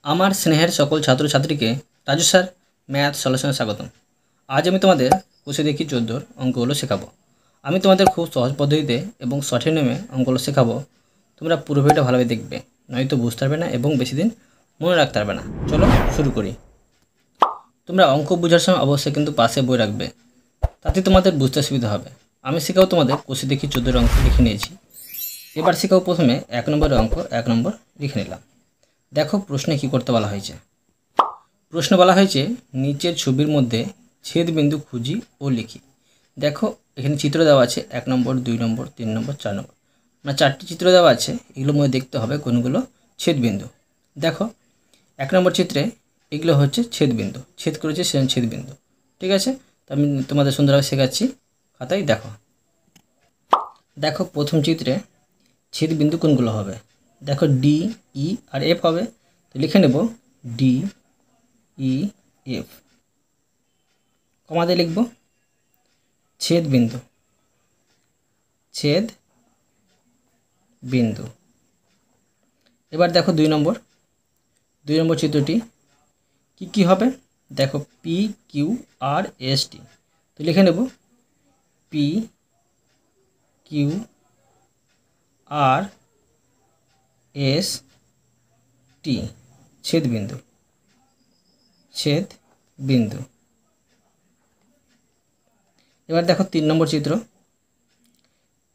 আমার স্নেহের সকল ছাত্রছাত্রীকে রাজু স্যার ম্যাথ সলিউশনে স্বাগতম। আজ আমি তোমাদের কোষে দেখি 14 অঙ্কগুলো শেখাবো। আমি তোমাদের খুব সহজ পদ্ধতিতে এবং সঠিক নিয়মে অঙ্কগুলো শেখাবো। তোমরা পুরো ভিডিওটা ভালোভাবে দেখবে, নয়তো বুঝতে পারবে না এবং বেশি দিন মনে রাখতে পারবে না। চলো শুরু করি। তোমরা অঙ্ক বোঝার সময় অবশ্যই কিন্তু পাশে বই রাখবে, তাতে তোমাদের বুঝতে সুবিধা হবে। আমি শেখাবো তোমাদের কোষে দেখি 14 অঙ্ক লিখে নিয়েছি। এবার শেখাবো প্রথমে 1 নম্বরের অঙ্ক 1 নম্বর লিখে নিলাম। দেখো প্রশ্নে কী করতে বলা হয়েছে। প্রশ্ন বলা হয়েছে নিচের ছবির মধ্যে ছেদ বিন্দু খুঁজি ও লিখি। দেখো এখানে চিত্র দেওয়া আছে 1 নম্বর 2 নম্বর 3 নম্বর 4 নম্বর, মানে 4টি চিত্র দেওয়া আছে। এগুলোর মধ্যে দেখতে হবে কোনগুলো ছেদ বিন্দু। দেখো 1 নম্বর চিত্রে এগুলো হচ্ছে ছেদ বিন্দু, ছেদ করেছে সে ছেদ বিন্দু। ঠিক আছে, তো আমি তোমাদের সুন্দরভাবে শেখাচ্ছি, খাতায় দেখো। দেখো প্রথম চিত্রে ছেদ বিন্দু কোনগুলো হবে। দেখো ডি, ই আর এফ হবে। তো লিখে নেব ডি, ই, এফ, কমা দিয়ে লিখব ছেদ বিন্দু, ছেদ বিন্দু। এবার দেখো 2 নম্বর চিত্রটি কি হবে। দেখো P, Q R S T. তো লিখে নেব P, Q R S T, ছেদ বিন্দু, ছেদ বিন্দু। এবার দেখো 3 নম্বর চিত্র।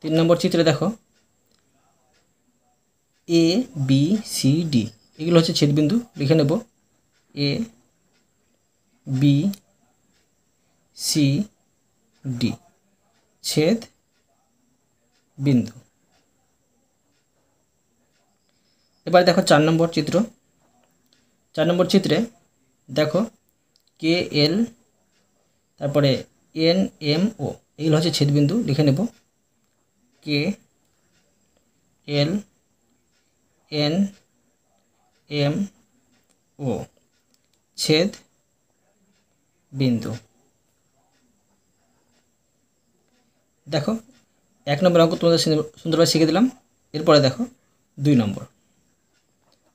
3 নম্বর চিত্রে দেখো এ, বি, সি, ডি, এগুলো হচ্ছে ছেদ বিন্দু। লিখে নেব এ, বি, সি, ডি, ছেদ বিন্দু। এবার দেখো 4 নম্বর চিত্র। 4 নম্বর চিত্রে দেখো কে, এল, তারপরে এন, এম, ও, এগুলো হচ্ছে ছেদ বিন্দু। লিখে নেব কে, এল, এন, এম, ও, ছেদ বিন্দু। দেখো 1 নম্বর অঙ্ক তোমাদের সুন্দরভাবে শিখে দিলাম। এরপরে দেখো 2 নম্বর।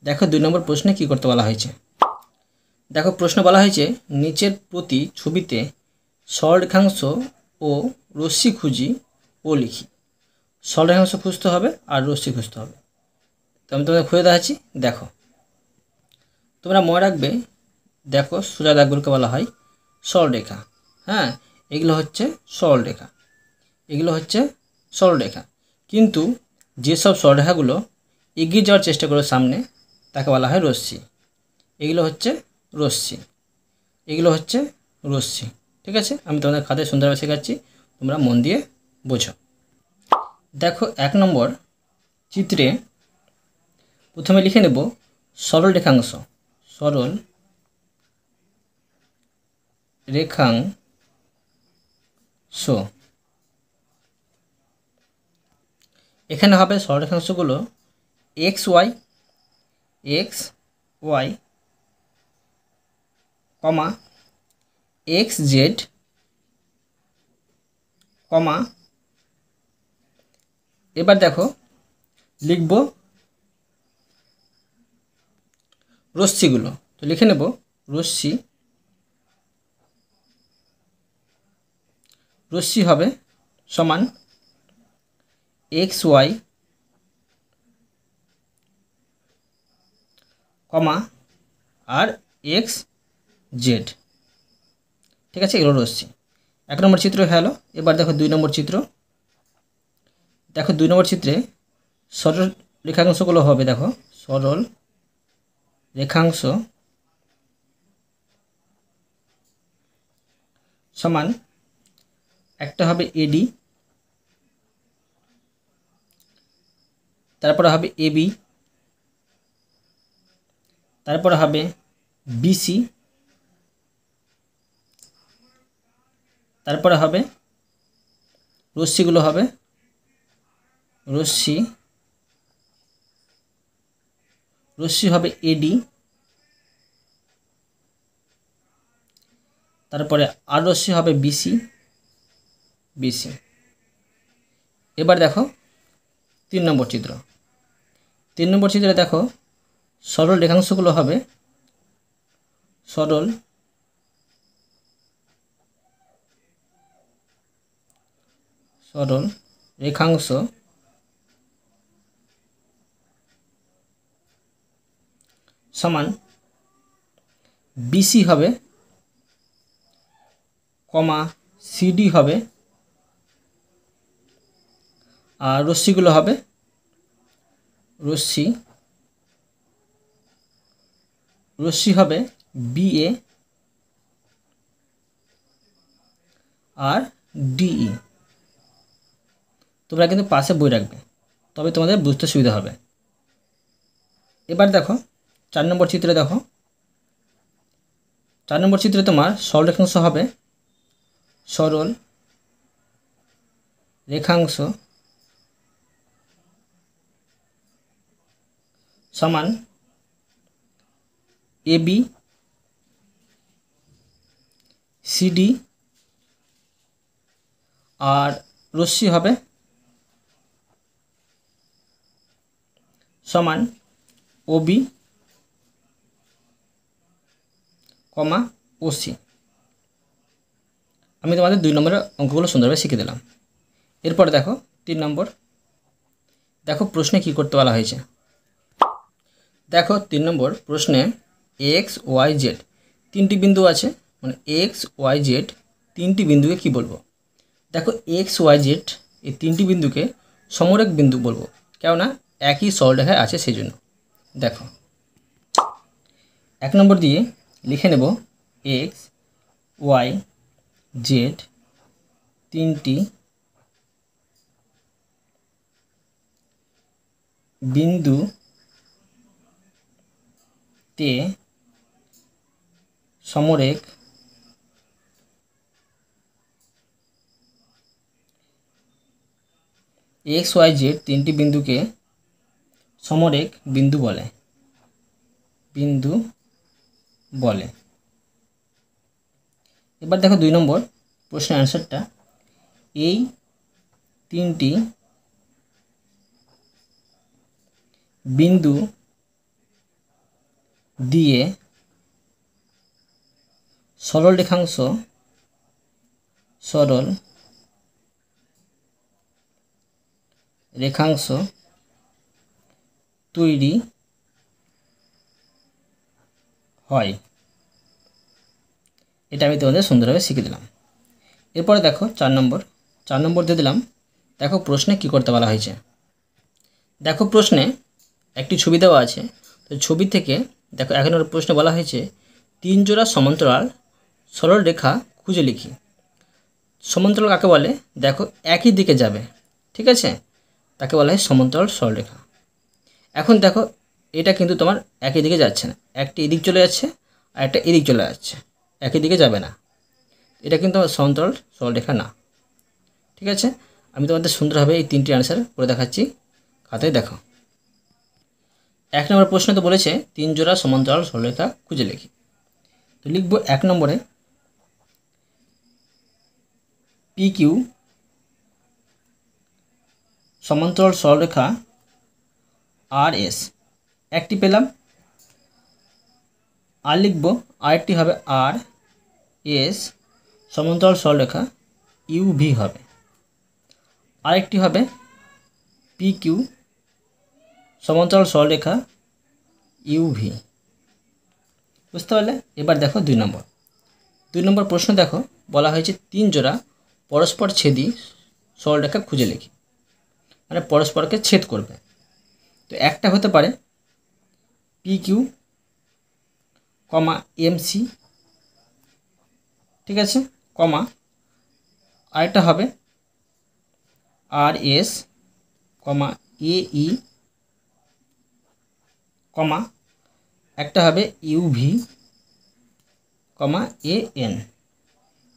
দেখো 2 নম্বর প্রশ্নে কি করতে বলা হয়েছে। দেখো প্রশ্ন বলা হয়েছে নিচের প্রতি ছবিতে সরলরেখাংশ ও রশ্মি খুঁজি ও লিখি। সরলরেখাংশ খুঁজতে হবে আর রশ্মি খুঁজতে হবে। তো আমি তোমাদের খুঁজে দেখাচ্ছি। দেখো তোমরা মনে রাখবে, দেখো সোজা দাগগুলোকে বলা হয় সরলরেখা। হ্যাঁ, এগুলো হচ্ছে সরলরেখা, এগুলো হচ্ছে সরলরেখা। কিন্তু যেসব সরলরেখাগুলো এগিয়ে যাওয়ার চেষ্টা করে সামনে, তাকে বলা হয় রশ্মি। এগুলো হচ্ছে রশ্মি, এগুলো হচ্ছে রশ্মি। ঠিক আছে, আমি তোমাদের খাতায় সুন্দরভাবে শেখাচ্ছি, তোমরা মন দিয়ে বোঝো। দেখো 1 নম্বর চিত্রে প্রথমে লিখে নেব সরল রেখাংশ, সরল রেখাংশ। এখানে হবে সরল রেখাংশগুলো x Y, x Y, comma x Z, কমা। এবার দেখো লিখব রশ্মিগুলো। তো লিখে নেব রশ্মি, রশ্মি হবে সমান এক্স ওয়াই, কমা আর এক্স জেড। ঠিক আছে, এগুলো রশ্মি। 1 নম্বর চিত্র হয়ে গেল। এবার দেখো 2 নম্বর চিত্র। দেখো 2 নম্বর চিত্রে সরল রেখাংশগুলো হবে। দেখো সরল রেখাংশ সমান একটা হবে এডি, তারপরে হবে এবি, তারপরে হবে বিসি, তারপরে হবে রশ্মিগুলো হবে রশ্মি, রশ্মি হবে এডি, তারপরে আর রশ্মি হবে বিসি, বিসি। এবার দেখো 3 নম্বর চিত্র। 3 নম্বর চিত্রে দেখো সরল রেখাংশগুলো হবে সরল রেখাংশ সমান বিসি হবে, কমা সিডি হবে, আর রশ্মিগুলো হবে রশ্মি হবে বিএ আর ডিই। তোমরা কিন্তু পাশে বই রাখবে, তবে তোমাদের বুঝতে সুবিধা হবে। এবার দেখো 4 নম্বর চিত্রে দেখো, 4 নম্বর চিত্রে তোমার সরল রেখাংশ হবে সরল রেখাংশ সমান এবি সিডি আর রশ্মি হবে সমান ওবি, কমা ওসি। আমি তোমাদের 2 নম্বরের অঙ্কগুলো সুন্দরভাবে শিখে দিলাম। এরপরে দেখো 3 নম্বর, দেখো প্রশ্নে কি করতে বলা হয়েছে। দেখো 3 নম্বর প্রশ্নে এক্স ওয়াই জেড 3টি বিন্দু আছে, মানে এক্স ওয়াই জেড 3টি বিন্দুকে কি বলবো। দেখো এক্স ওয়াই জেড এই 3টি বিন্দুকে সমরেখ বিন্দু বলবো, কেননা একই সরলরেখায় আছে সেই জন্য। দেখো 1 নম্বর দিয়ে লিখে নেব এক্স ওয়াই জেড 3টি বিন্দুতে সমরেখ এক্স ওয়াই জেড 3টি বিন্দুকে সমরেখ বিন্দু বলে। এবার দেখো 2 নম্বর প্রশ্নের অ্যান্সারটা, এই 3টি বিন্দু দিয়ে সরল রেখাংশ তৈরি হয়। এটা আমি তোমাদের সুন্দরভাবে শিখে দিলাম। এরপরে দেখো 4 নম্বর দিয়ে দিলাম। দেখো প্রশ্নে কি করতে বলা হয়েছে। দেখো প্রশ্নে একটি ছবি দেওয়া আছে, তো ছবি থেকে দেখো 1 নম্বর প্রশ্নে বলা হয়েছে 3 জোড়া সমান্তরাল সরল রেখা খুঁজে লিখি। সমান্তরাল কাকে বলে, দেখো একই দিকে যাবে, ঠিক আছে, তাকে বলা হয় সমান্তরাল সরলরেখা। এখন দেখো এটা কিন্তু তোমার একই দিকে যাচ্ছে না, একটি এদিক চলে যাচ্ছে আর একটা এদিক চলে যাচ্ছে, একই দিকে যাবে না, এটা কিন্তু সমান্তরাল সরলরেখা না। ঠিক আছে, আমি তোমাদের সুন্দরভাবে এই 3টি অ্যান্সার করে দেখাচ্ছি, খাতায় দেখো। 1 নম্বর প্রশ্নে তো বলেছে 3 জোড়া সমান্তরাল সরলরেখা খুঁজে লিখি। তো লিখব 1 নম্বরে পি কিউ সমান্তরাল সরলরেখা আর এস, একটি পেলাম, আর লিখব আরেকটি হবে আর এস সমান্তরাল সরলরেখা ইউভি হবে, আরেকটি হবে পি কিউ সমান্তরাল সরলরেখা ইউভি। বুঝতে পারলে। এবার দেখো 2 নম্বর প্রশ্ন দেখো বলা হয়েছে 3 জোড়া পরস্পর ছেদি সরলরেখা খুঁজে লিখি, মানে পরস্পরকে ছেদ করবে। তো একটা হতে পারে পি কিউ কমা এমসি, ঠিক আছে, কমা আরেকটা হবে আর এস কমা এই কমা একটা হবে ইউভি কমা এন।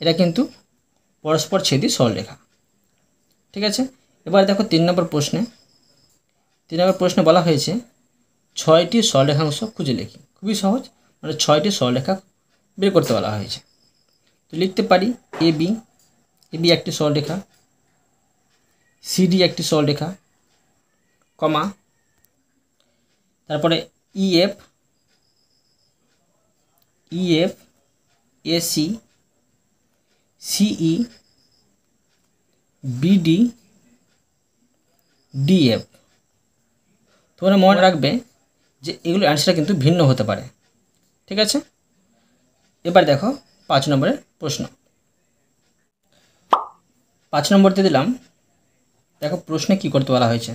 এটা কিন্তু পরস্পর ছেদি সরলরেখা। ঠিক আছে, এবার দেখো 3 নম্বর প্রশ্নে বলা হয়েছে 6টি সরলরেখাংশ খুঁজে লিখি। খুবই সহজ, মানে 6টি সরলরেখা বের করতে বলা হয়েছে। তো লিখতে পারি এবি একটি সরলরেখা, সিডি একটি সরলরেখা, কমা তারপরে EF EF, AC, CE, BD, DF। তোমরা মনে রাখবে যে এগুলো অ্যান্সার কিন্তু ভিন্ন হতে পারে, ঠিক আছে। এবার দেখো 5 নম্বরের প্রশ্ন। 5 নম্বরতে দিলাম, দেখো প্রশ্নে কি করতে বলা হয়েছে।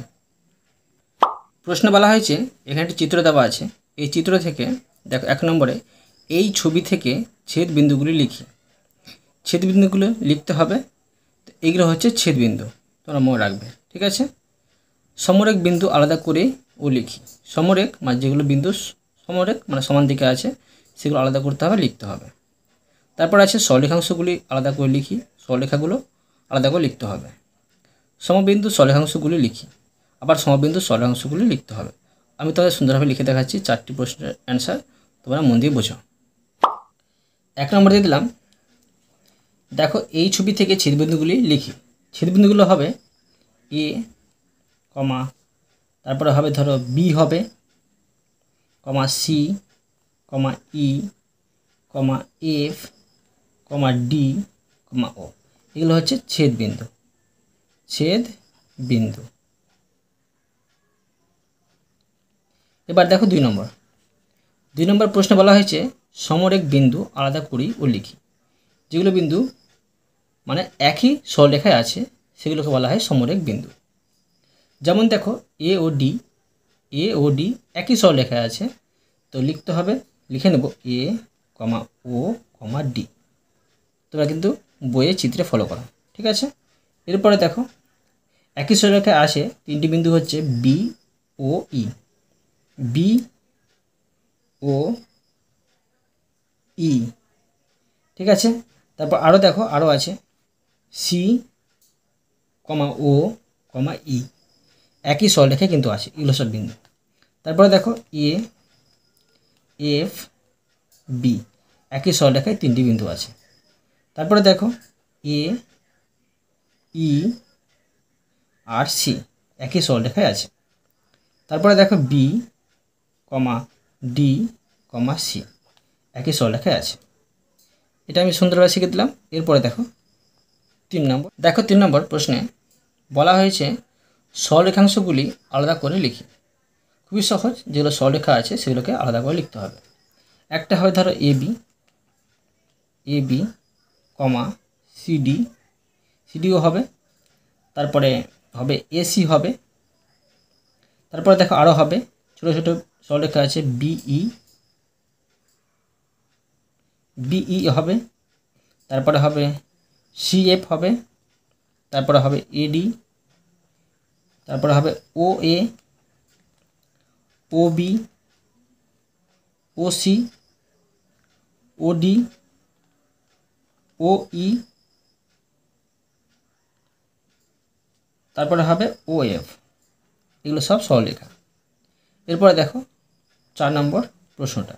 প্রশ্নে বলা হয়েছে এখানে একটি চিত্র দেওয়া আছে, এই চিত্র থেকে দেখো 1 নম্বরে এই ছবি থেকে ছেদ বিন্দুগুলি লিখি। ছেদ বিন্দুগুলো লিখতে হবে, তো এইগুলো হচ্ছে ছেদ বিন্দু, তোমরা মনে রাখবে, ঠিক আছে। সমরেখ বিন্দু আলাদা করে ও লিখি। সমরেখ মানে যেগুলো বিন্দু সমরেখ মানে সমান দিকে আছে সেগুলো আলাদা করতে হবে, লিখতে হবে। তারপর আছে সরলরেখাংশগুলি আলাদা করে লিখি, সরলরেখাগুলো আলাদা করে লিখতে হবে। সমবিন্দু সরলরেখাংশগুলি লিখি, আবার সমবিন্দু সরলরেখাংশগুলি লিখতে হবে। আমি তোমাদের সুন্দরভাবে লিখে দেখাচ্ছি 4টি প্রশ্নের অ্যান্সার, তোমরা মন দিয়ে বোঝো। 1 নম্বর দিয়ে দিলাম, দেখো এই ছবি থেকে ছেদবিন্দুগুলি লিখি। ছেদবিন্দুগুলো হবে এ, কমা, তারপরে হবে ধরো বি হবে, কমা সি, কমা ই, কমা এফ, কমা ডি, কমা ও। এগুলো হচ্ছে ছেদ বিন্দু, ছেদ বিন্দু। এবার দেখো 2 নম্বর। 2 নম্বর প্রশ্নে বলা হয়েছে সমরেখ বিন্দু আলাদা করি ও লিখি। যেগুলো বিন্দু মানে একই সরলরেখায় আছে সেগুলোকে বলা হয় সমরেখ বিন্দু। যেমন দেখো এ ও ডি একই সরলরেখায় আছে, তো লিখতে হবে, লিখে নেব এ, কমা ও, কমা ডি। তোমরা কিন্তু বইয়ে চিত্রে ফলো করো, ঠিক আছে। এরপরে দেখো একই সরলরেখায় আসে 3টি বিন্দু হচ্ছে বি ও ই, বি ও ই, ঠিক আছে। তারপর আরও দেখো আরও আছে সি, কমা ও, কমা ই, একই সরলরেখায় কিন্তু আছে, এগুলো সব বিন্দু। তারপরে দেখো এ, এফ, বি, একই সরলরেখায় 3টি বিন্দু আছে। তারপরে দেখো এ, ই আর সি, একই সরলরেখায় আছে। তারপরে দেখো বি, কমা ডি, কমা সি, একই সরলরেখায় আছে। এটা আমি সুন্দরভাবে শিখে দিলাম। এরপরে দেখো 3 নম্বর। দেখো 3 নম্বর প্রশ্নে বলা হয়েছে সরলরেখাংশগুলি আলাদা করে লিখি। খুবই সহজ, যেগুলো সরলরেখা আছে সেগুলোকে আলাদা করে লিখতে হবে। একটা হয় ধরো এ বি, কমা সিডি, সিডিও হবে। তারপরে হবে এসি হবে। তারপরে দেখো আরও হবে ছোটো ছোটো সরলরেখা আছে বিই হবে। তারপরে হবে সিএফ হবে। তারপরে হবে এডি। তারপরে হবে ও এ, ও বি, ও সি, ও ডি, ও ই, তারপরে হবে ও এফ। এগুলো সব সরলরেখা। এরপরে দেখো 4 নম্বর প্রশ্নটা।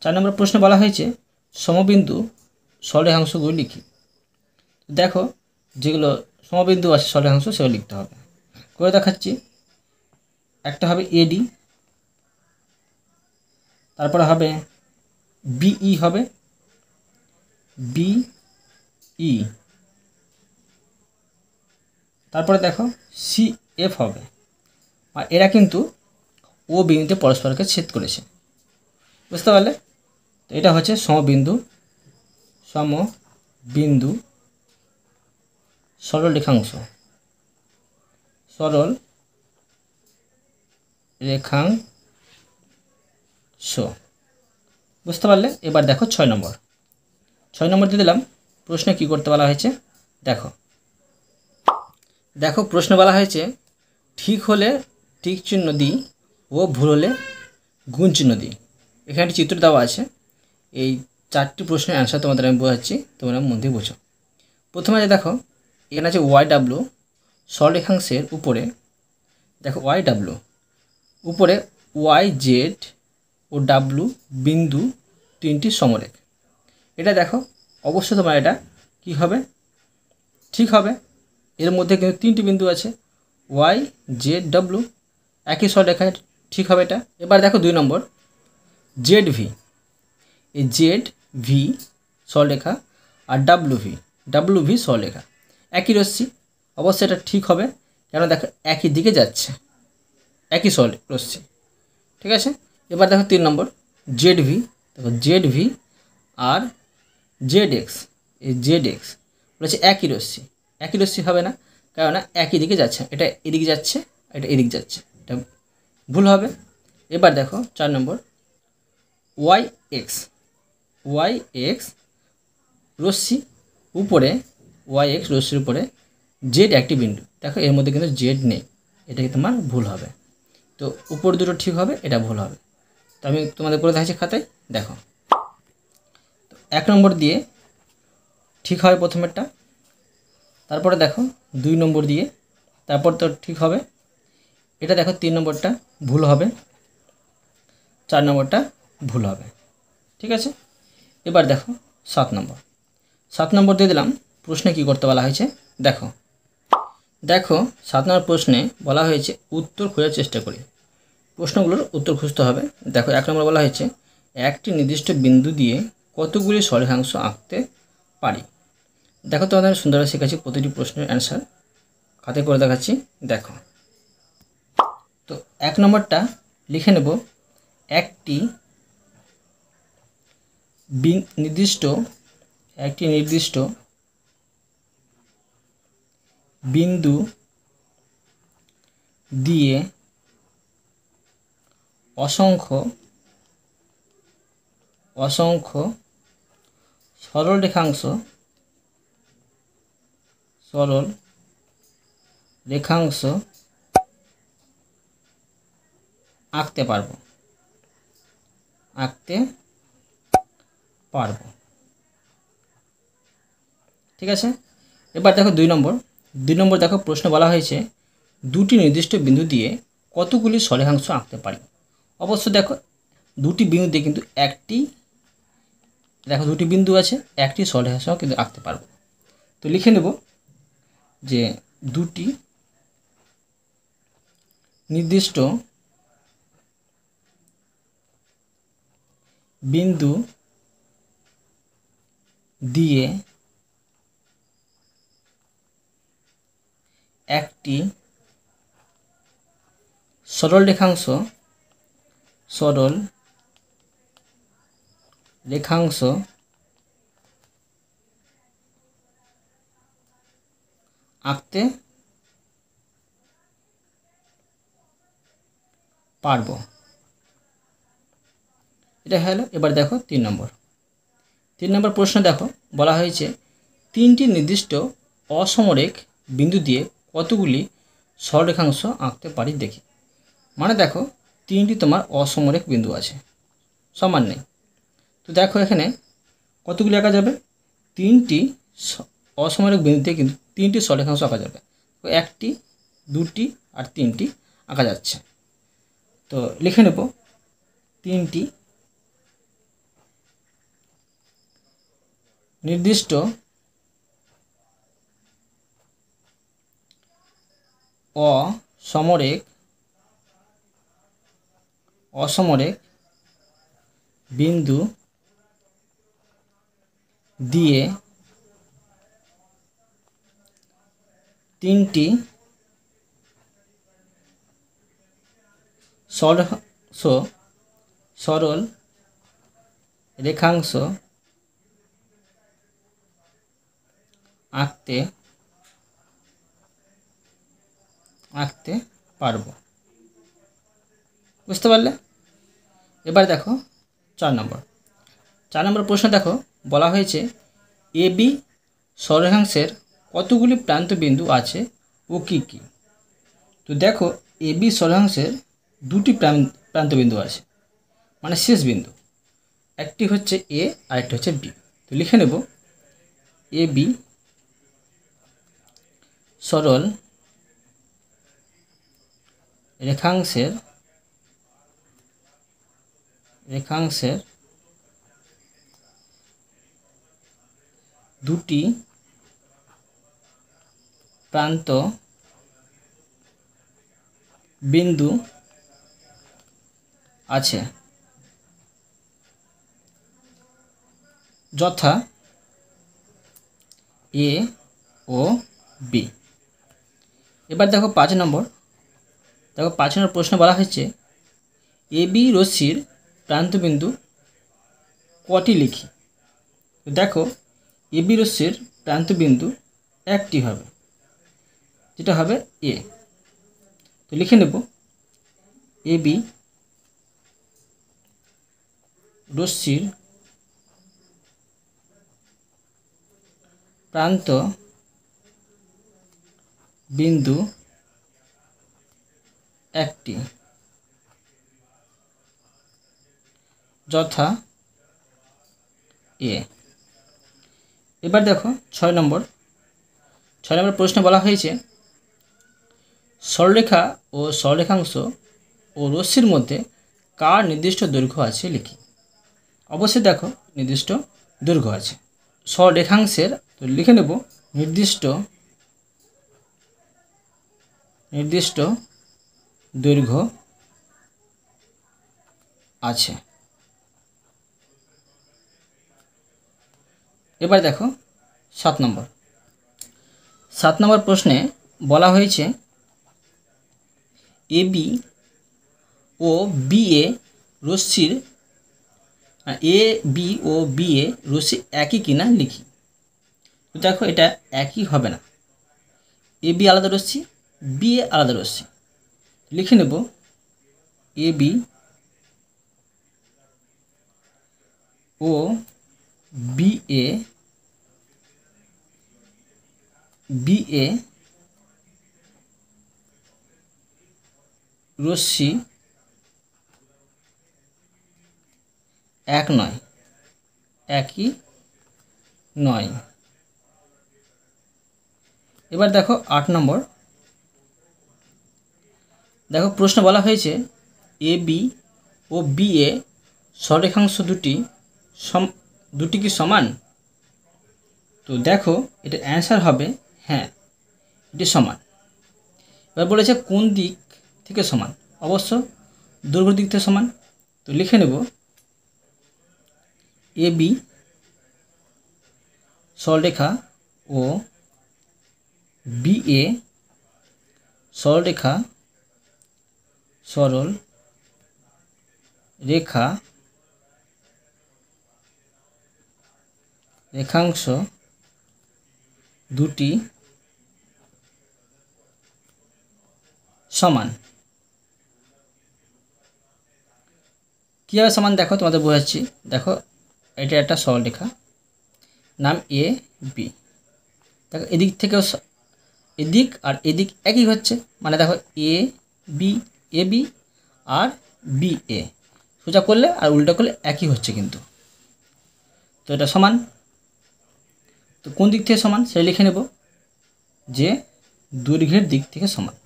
4 নম্বর প্রশ্নে বলা হয়েছে সমবিন্দু সরলরেখাংশগুলো লিখি। দেখো যেগুলো সমবিন্দু আছে সরলরেখাংশ সেগুলো লিখতে হবে, করে দেখাচ্ছি। একটা হবে এডি, তারপরে হবে বিই হবে, বিই, তারপরে দেখো সিএফ হবে। আর এরা কিন্তু ও বিন্দুতে পরস্পরকে ছেদ করেছে, বুঝতে পারলে। তো এটা হচ্ছে সমবিন্দু সরল রেখাংশ, সরল রেখাংশ, বুঝতে পারলে। এবার দেখো 6 নম্বর। 6 নম্বর দিয়ে দিলাম, প্রশ্নে কি করতে বলা হয়েছে দেখো। দেখো প্রশ্ন বলা হয়েছে ঠিক হলে টিক চিহ্ন দিই ও ভুল হলে গুণ চিহ্ন দিই। এখানে একটি চিত্র দেওয়া আছে, এই 4টি প্রশ্নের অ্যান্সার তোমাদের আমি বোঝাচ্ছি, তোমরা মন দিয়ে বোঝো। প্রথমে আছে দেখো এখানে আছে ওয়াইডাব্লিউ সরলরেখাংশের উপরে, দেখো ওয়াইডাব্লিউ উপরে ওয়াই জেড ও ডাব্লু বিন্দু 3টি সমরেখ। এটা দেখো অবশ্যই তোমার এটা কি হবে, ঠিক হবে। এর মধ্যে কিন্তু 3টি বিন্দু আছে ওয়াই জেড ডাব্লু, একই সরলরেখায়, ঠিক হবে এটা। এবার দেখো 2 নম্বর জেড ভি, এই জেড ভি সরলরেখা আর ডাব্লু ভি সরলরেখা একই রশ্মি, অবশ্যই এটা ঠিক হবে, কেন দেখো একই দিকে যাচ্ছে, একই রশ্মি, ঠিক আছে। এবার দেখো 3 নম্বর জেড ভি, দেখো জেড ভি আর জেড এক্স, এই জেড এক্স বলেছে একই রশ্মি হবে না, কেননা একই দিকে যাচ্ছে, এটা এদিকে যাচ্ছে, এটা এদিকে যাচ্ছে, এটা ভুল হবে। এবার দেখো 4 নম্বর ওয়াই এক্স রশ্মি উপরে, ওয়াই এক্স রশ্মির উপরে জেড একটি বিন্দু, দেখো এর মধ্যে কিন্তু জেড নেই, এটা তোমার ভুল হবে। তো উপর দুটো ঠিক হবে, এটা ভুল হবে। তো আমি তোমাদের করে দেখাচ্ছি খাতায়, দেখো। তো 1 নম্বর দিয়ে ঠিক হবে প্রথমেরটা, তারপরে দেখো 2 নম্বর দিয়ে, তারপর তো ঠিক হবে, এটা দেখো 3 নম্বরটা ভুল হবে, 4 নম্বরটা ভুল হবে, ঠিক আছে। এবার দেখো 7 নম্বর দিয়ে দিলাম, প্রশ্নে কি করতে বলা হয়েছে দেখো। 7 নম্বর প্রশ্নে বলা হয়েছে উত্তর খোঁজার চেষ্টা করি, প্রশ্নগুলোর উত্তর খুঁজতে হবে। দেখো 1 নম্বর বলা হয়েছে একটি নির্দিষ্ট বিন্দু দিয়ে কতগুলি সরেখাংশ আঁকতে পারি। দেখো তোমাদের সুন্দরভাবে শেখাচ্ছি প্রতিটি প্রশ্নের অ্যান্সার, খাতে করে দেখাচ্ছি, দেখো। তো 1 নম্বরটা লিখে নেব, একটি নির্দিষ্ট বিন্দু দিয়ে অসংখ্য সরল রেখাংশ আঁকতে পারবো, ঠিক আছে। এবার দেখো 2 নম্বর দেখো প্রশ্ন বলা হয়েছে দুটি নির্দিষ্ট বিন্দু দিয়ে কতগুলি সরেখাংশ আঁকতে পারি। অবশ্য দেখো দুটি বিন্দু দিয়ে কিন্তু দুটি বিন্দু আছে, একটি সরেখাংশ কিন্তু আঁকতে পারবো। তো লিখে নেব যে দুটি নির্দিষ্ট বিন্দু দিয়ে একটি সরল রেখাংশ আঁকতে পারবো, এটা হলো। এবার দেখো 3 নম্বর প্রশ্ন দেখো বলা হয়েছে তিনটি নির্দিষ্ট অসমরেখ বিন্দু দিয়ে কতগুলি সরলরেখাংশ আঁকতে পারি দেখি। মানে দেখো তিনটি তোমার অসমরেখ বিন্দু আছে, সমান নেই। তো দেখো এখানে কতগুলি আঁকা যাবে, তিনটি অসমরেখ বিন্দুতে কিন্তু তিনটি সরলরেখাংশ আঁকা যাবে, তো একটি, দুটি আর তিনটি আঁকা যাচ্ছে। তো লিখে নেব তিনটি নির্দিষ্ট অসমরেখ বিন্দু দিয়ে তিনটি সরল রেখাংশ আঁকতে পারবো, বুঝতে পারলে। এবার দেখো 4 নম্বর প্রশ্ন দেখো বলা হয়েছে এ বি সরলরেখাংশের কতগুলি প্রান্ত বিন্দু আছে ও কি কি। তো দেখো এ বি সরলরেখাংশের দুটি প্রান্ত বিন্দু আছে, মানে শেষ বিন্দু, একটি হচ্ছে এ আর একটি হচ্ছে বি। তো লিখে নেব এ বি সরল রেখাংশের দুটি প্রান্ত বিন্দু আছে, যথা এ ও বি। এবার দেখো 5 নম্বর। দেখো 5 নম্বর প্রশ্ন বলা হয়েছে এ বি রশ্মির প্রান্তবিন্দু কটি লিখি। তো দেখো এ বি রশ্মির প্রান্তবিন্দু একটি হবে, যেটা হবে এ। তো লিখে নেব এ বি রশ্মির প্রান্ত বিন্দু একটি, যথা এ। এবার দেখো 6 নম্বর। 6 নম্বর প্রশ্নে বলা হয়েছে সরলরেখা ও সরলরেখাংশ ও রশ্মির মধ্যে কার নির্দিষ্ট দৈর্ঘ্য আছে লিখি। অবশ্যই দেখো নির্দিষ্ট দৈর্ঘ্য আছে। সরলরেখাংশের তো লিখে নেব নির্দিষ্ট দৈর্ঘ্য আছে। এবার দেখো 7 নম্বর। 7 নম্বর প্রশ্নে বলা হয়েছে A B O B A রশ্মির A B O B A রশ্মি একই কিনা লিখি। তো দেখো এটা একই হবে না, এ বি আলাদা রশ্মি, বি এ আলাদা রশ্মি। লিখে নেব A B O B A রশ্মি একই নয়। এবার দেখো 8 নম্বর। দেখো প্রশ্ন বলা হয়েছে A B O B A সরলরেখাংশ দুটি কি সমান। তো দেখো এটা অ্যান্সার হবে হ্যাঁ, এটি সমান। এবার বলেছে কোন দিক থেকে সমান, অবশ্য দৈর্ঘ্য দিক থেকে সমান। তো লিখে নেব এ বি সরলরেখা ও বি এ সরল রেখাংশ দুটি সমান। কীভাবে সমান দেখো তোমাদের বোঝাচ্ছি। দেখো এটা একটা সরলরেখা, নাম এ বি। দেখো এদিক থেকেও এদিক আর এদিক একই হচ্ছে, মানে দেখো A B R B A সোজা করলে আর উল্টা করলে একই হচ্ছে কিন্তু। তো এটা সমান। তো কোন দিক থেকে সমান সেটা লিখে নেব যে দৈর্ঘ্যের দিক থেকে সমান,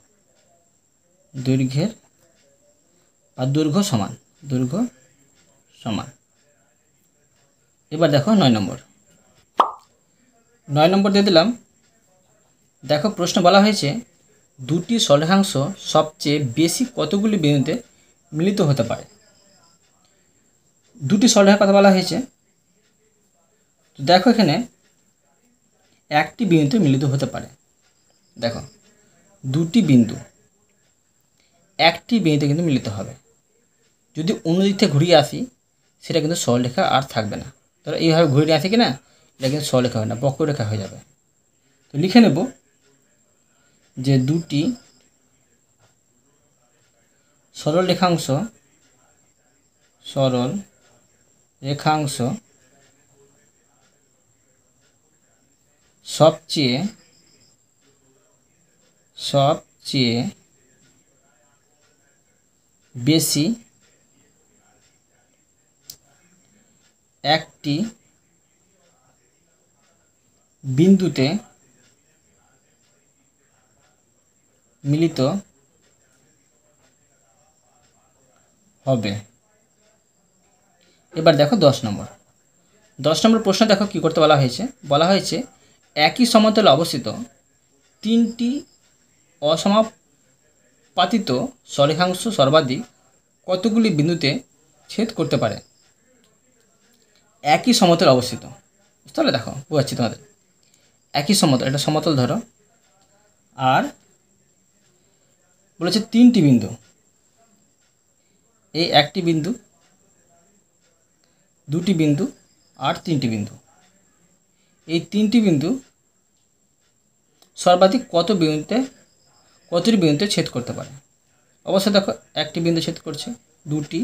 দৈর্ঘ্য সমান। এবার দেখো 9 নম্বর। 9 নম্বর দিয়ে দিলাম। দেখো প্রশ্ন বলা হয়েছে দুটি সরলরেখাংশ সবচেয়ে বেশি কতগুলি বিন্দুতে মিলিত হতে পারে। দুটি সরলরেখার কথা বলা হয়েছে। তো দেখো এখানে একটি বিন্দুতে মিলিত হতে পারে। দেখো দুটি বিন্দু একটি বিন্দুতে কিন্তু মিলিত হবে। যদি অন্য দিক থেকে ঘুরিয়ে আসি সেটা কিন্তু সরলরেখা আর থাকবে না। ধরো এইভাবে ঘুরিয়ে আসি কি না, এটা কিন্তু সরলরেখা হয় না, বক্ররেখা হয়ে যাবে। তো লিখে নেব যে দুটি সরল রেখাংশ সবচেয়ে বেশি একটি বিন্দুতে মিলিত হবে। এবার দেখো 10 নম্বর। 10 নম্বর প্রশ্ন দেখো কী করতে বলা হয়েছে একই সমতলে অবস্থিত তিনটি অসমাপাতিত সরলরেখাংশ সর্বাধিক কতগুলি বিন্দুতে ছেদ করতে পারে। একই সমতলে অবস্থিত। বুঝতে পারলে? দেখো বোঝাচ্ছি তোমাদের। একই সমতল, এটা সমতল ধরো, আর বলেছে 3টি বিন্দু, এই একটি বিন্দু, 2টি বিন্দু আর 3টি বিন্দু। এই 3টি বিন্দু সর্বাধিক কতটি বিন্দুতে ছেদ করতে পারে? অবশ্যই দেখো একটি বিন্দু ছেদ করছে, 2টি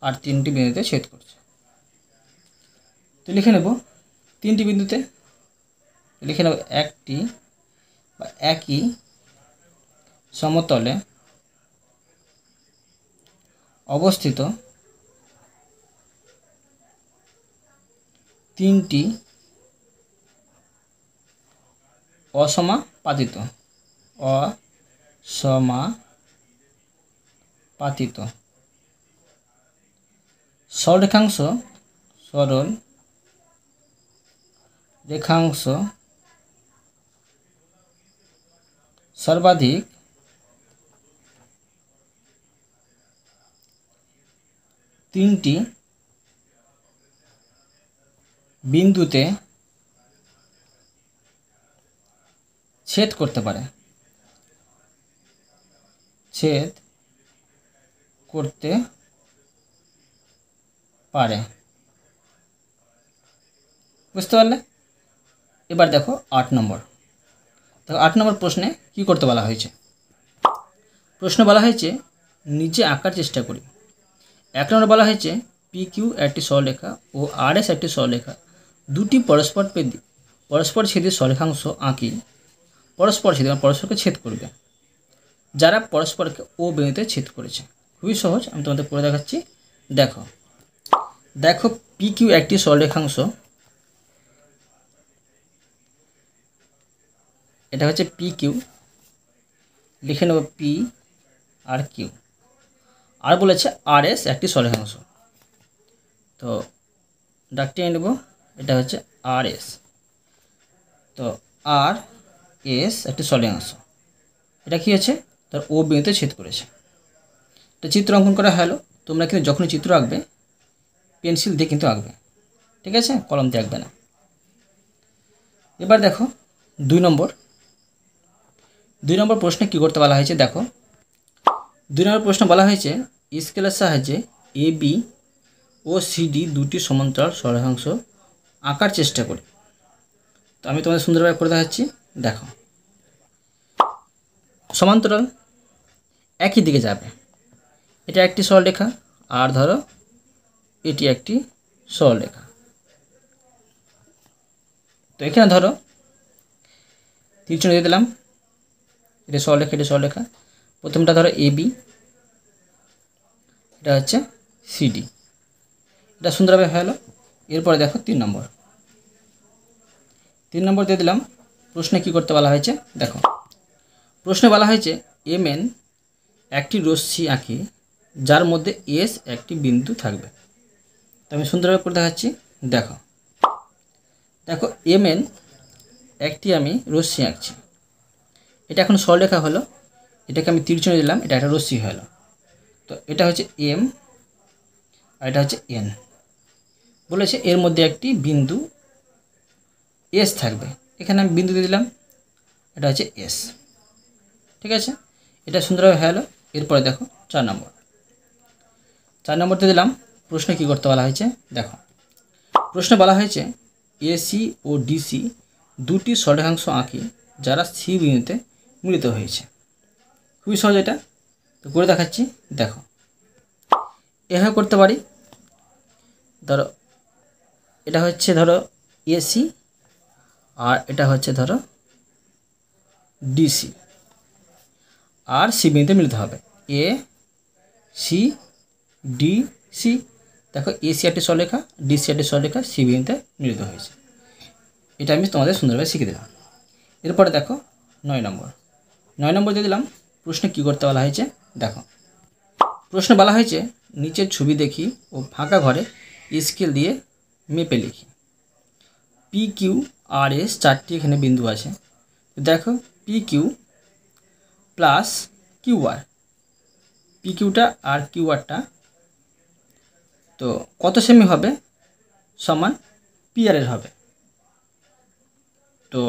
আর 3টি বিন্দুতে ছেদ করছে। তো লিখে নেব 3টি বিন্দুতে, লিখে নেব একটি বা একই সমতলে অবস্থিত 3টি অসমাপাতিত সরলরেখাংশ সর্বাধিক 3টি বিন্দুতে ছেদ করতে পারে। বুঝতে পারলে? এবার দেখো 8 নম্বর। দেখো 8 নম্বর প্রশ্নে কি করতে বলা হয়েছে। প্রশ্ন বলা হয়েছে নিচে আঁকার চেষ্টা করি। 1 নম্বর বলা হয়েছে PQ একটি সরলরেখা ও RS একটি সরলরেখা, দুটি পরস্পরছেদী সরলরেখাংশ আঁকি, পরস্পরকে ছেদ করবে, যারা পরস্পরকে ও বিন্দুতে ছেদ করেছে। খুবই সহজ, আমি তোমাদের পড়ে দেখাচ্ছি। দেখো PQ একটি সরলরেখাংশ, এটা হচ্ছে PQ, লিখে নেব P আর Q। আর বলেছে RS একটি সরলরেখাংশ, তো ডাকটিয়ে নেব, এটা হচ্ছে RS। তো RS একটি সরলরেখাংশ, এটা কি হচ্ছে তার ও বিন্দুতে ছেদ করেছে। তো চিত্র অঙ্কন করা হলো। তোমরা কিন্তু যখনই চিত্র আঁকবে পেন্সিল দিয়ে কিন্তু আঁকবে, ঠিক আছে, কলম দিয়ে আঁকবে না। এবার দেখো 2 নম্বর প্রশ্নে কি করতে বলা হয়েছে। দেখো 2 নম্বর প্রশ্ন বলা হয়েছে স্কেলের সাহায্যে AB ও CD দুটি সমান্তরাল সরলরেখাংশ আঁকার চেষ্টা করি। তো আমি তোমাদের সুন্দরভাবে করে দেখাচ্ছি। দেখো সমান্তরাল একই দিকে যাবে, এটা একটি সরলরেখা, আর ধরো এটি একটি সরলরেখা। তো এখানে ধরো তীরচিহ্ন দিয়ে দিলাম, এটা সরলরেখা। প্রথমটা ধরো AB, এটা হচ্ছে CD, এটা সুন্দরভাবে হয়ে গেলো। এরপরে দেখো 3 নম্বর দিয়ে দিলাম। প্রশ্নে কি করতে বলা হয়েছে। দেখো প্রশ্নে বলা হয়েছে MN একটি রশ্মি আঁকি যার মধ্যে S একটি বিন্দু থাকবে। তো আমি সুন্দরভাবে করে দেখাচ্ছি। দেখো MN একটি আমি রশ্মি আঁকছি, এটা এখন সরলরেখা হলো, এটাকে আমি তীরচিহ্ন দিলাম, এটা একটা রশ্মি হলো। তো এটা হচ্ছে M আর এটা হচ্ছে N। বলেছে এর মধ্যে একটি বিন্দু S থাকবে, এখানে আমি বিন্দু দিয়ে দিলাম, এটা হচ্ছে S, ঠিক আছে, এটা সুন্দরভাবে হয়ে গেলো। এরপরে দেখো 4 নম্বর দিয়ে দিলাম। প্রশ্নে কি করতে বলা হয়েছে। দেখো প্রশ্নে বলা হয়েছে AC ও DC দুটি সরলরেখাংশ আঁকি যারা C বিন্দুতে মিলিত হয়েছে। খুবই সহজ এটা, তো করে দেখাচ্ছি। দেখো এভাবে করতে পারি। ধরো এটা হচ্ছে ধরো AC আর এটা হচ্ছে ধরো DC, আর C বিন্দুতে মিলিত হবে ACDC। দেখো AC একটি সরলরেখা, DC একটি সরলরেখা, C বিন্দুতে মিলিত হয়েছে। এটা আমি তোমাদের সুন্দরভাবে শিখে দিলাম। এরপরে দেখো 9 নম্বর দিয়ে দিলাম। প্রশ্নে কি করতে বলা হয়েছে। দেখো প্রশ্নে বলা হয়েছে নিচের ছবি দেখি ও ফাঁকা ঘরে স্কেল দিয়ে মেপে লিখি। PQ RS 4টি এখানে বিন্দু আছে। দেখো PQ প্লাস QR, PQটা আর QRটা তো কত সেমি হবে সমান PR এর হবে। তো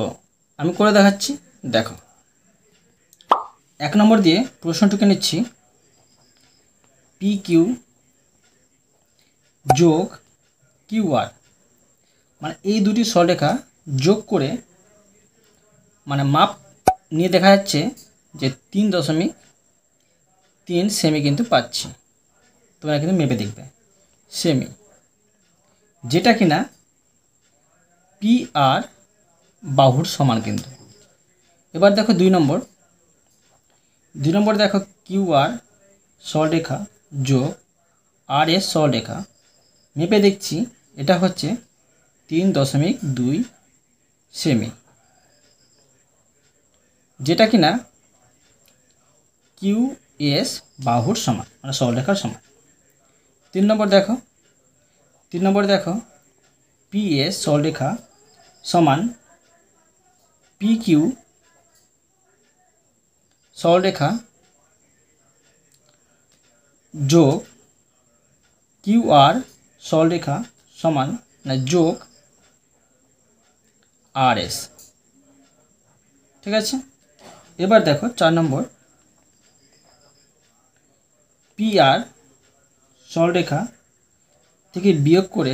আমি করে দেখাচ্ছি, দেখো 1 নম্বর দিয়ে প্রশ্নটুকে নিচ্ছি PQ যোগ QR, মানে এই দুটি সরলরেখা যোগ করে মানে মাপ নিয়ে দেখা যাচ্ছে যে 3.3 সেমি কিন্তু পাচ্ছি। তোমরা কিন্তু মেপে দেখবে সেমি, যেটা কিনা PR বাহুর সমান কিন্তু। এবার দেখো 2 নম্বর দেখো QR সরলরেখা যোগ RS সরলরেখা, মেপে দেখছি এটা হচ্ছে 3.2 সেমি, যেটা কিনা QS বাহুর সমান, মানে সরলরেখার সমান। 3 নম্বর দেখো PS সরলরেখা সমান PQ সরলরেখা যোগ QR সরলরেখা সমান না যোগ RS, ঠিক আছে। এবার দেখো 4 নম্বর PR সরলরেখা থেকে বিয়োগ করে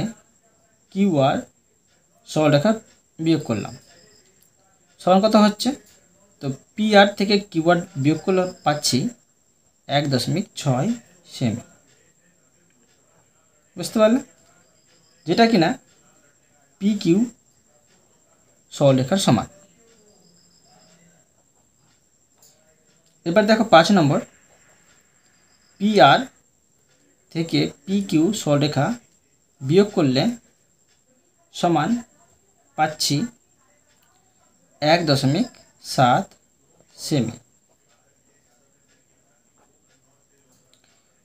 QR সরলরেখা বিয়োগ করলাম, সমান কত হচ্ছে? তো PR থেকে QR বিয়োগ করলে পাচ্ছি 1.6 সেমি, বুঝতে পারলে, যেটা কিনা PQ সরলরেখার সমান। এবার দেখো 5 নম্বর PR থেকে PQ সরলরেখা বিয়োগ করলে সমান পাচ্ছি 1.7 সেমি।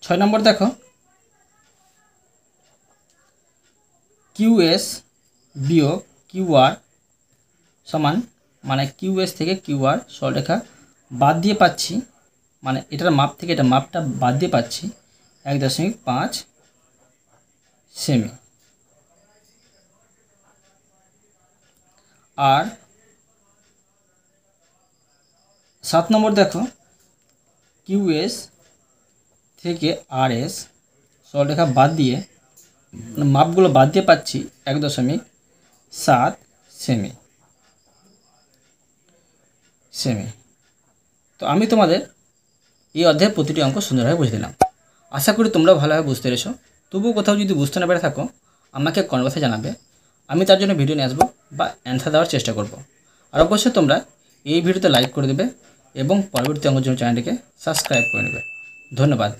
6 নম্বর দেখো QS বিয়োগ QR সমান, মানে QS থেকে QR সরলরেখা বাদ দিয়ে পাচ্ছি, মানে এটার মাপ থেকে এটা মাপটা বাদ দিয়ে পাচ্ছি 1.5 সেমি। আর 7 নম্বর দেখো QS থেকে RS সরলরেখা বাদ দিয়ে, মানে মাপগুলো বাদ দিয়ে পাচ্ছি 1.7 সেমি। তো আমি তোমাদের এই অধ্যায়ের প্রতিটি অঙ্ক সুন্দরভাবে বুঝে দিলাম। আশা করি তোমরা ভালোভাবে বুঝতে পেরেছো। তবুও কোথাও যদি বুঝতে না পেরে থাকো আমাকে কমেন্ট বক্সে জানাবে, আমি তার জন্য ভিডিও নিয়ে আসবো বা অ্যান্সার দেওয়ার চেষ্টা করব। আর অবশ্যই তোমরা এই ভিডিওতে লাইক করে দেবে এবং পরবর্তী অঙ্কের জন্য চ্যানেলটিকে সাবস্ক্রাইব করে নেবে। ধন্যবাদ।